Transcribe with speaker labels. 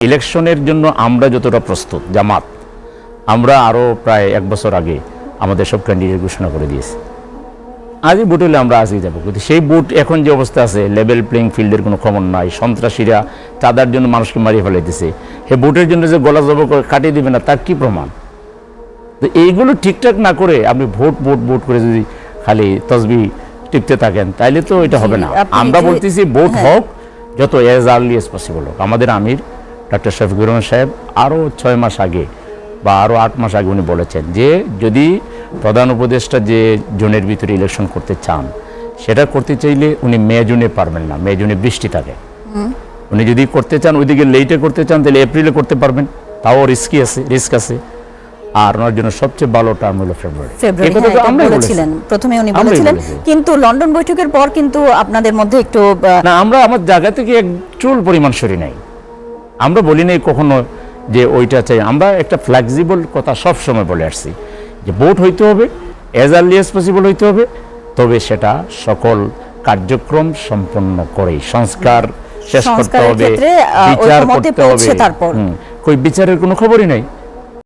Speaker 1: ইলেকশনের জন্য আমরা যতটা প্রস্তুত জামাত, আমরা আরও প্রায় 1 বছর আগে আমাদের সব ক্যান্ডিডেট ঘোষণা করে দিয়েছি। আজই ভোট হলে আমরা আজই যাবো, কিন্তু সেই ভোট এখন যে অবস্থা আছে, লেভেল প্লেইং ফিল্ডের কোনো খবর নাই, সন্ত্রাসীরা চাঁদার জন্য মানুষকে মারিয়ে ফেলাইতেছে, সে ভোটের জন্য যে গলা জব করে কাটিয়ে দিবে না তার কি প্রমাণ? তো এইগুলো ঠিকঠাক না করে আপনি ভোট ভোট ভোট করে যদি খালি তসবি টিপতে থাকেন তাইলে তো এটা হবে না। আমরা বলতেছি ভোট হোক যত এজ আর্লি এজ পসিবল হোক। আমাদের আমির ডক্টর শফিকুর রহমান সাহেব আরও 6 মাস আগে বা আরও 8 মাস আগে উনি বলেছেন যে যদি প্রধান উপদেষ্টা যে জোনের ভিতরে ইলেকশন করতে চান সেটা করতে চাইলে উনি মে জুনে পারবেন না, মে জুনে বৃষ্টি থাকে। উনি যদি করতে চান ওইদিকে লেটে করতে চান তাহলে এপ্রিলে করতে পারবেন, তাও রিস্ক আছে। আর ওনার জন্য সবচেয়ে ভালো টার্ম হলো ফেব্রুয়ারি।
Speaker 2: আমরা বলেছিলেন, প্রথমে উনি বলেছিলেন, কিন্তু লন্ডন বৈঠকের পর কিন্তু আপনাদের মধ্যে একটু
Speaker 1: না, আমরা আমার জায়গা থেকে এক চুল পরিমাণ সরি নাই। আমরা বলি নাই কখনো যে ওইটা চাই। আমরা একটা ফ্লেক্সিবল কথা সব সময় বলে আসছি যে ভোট হইতে হবে, এজ আর্লি এজ পসিবল হইতে হবে, তবে সেটা সকল কার্যক্রম সম্পন্ন করে সংস্কার শেষ করতে হবে, বিচার করতে হবে। কই বিচারের কোনো খবরই নাই।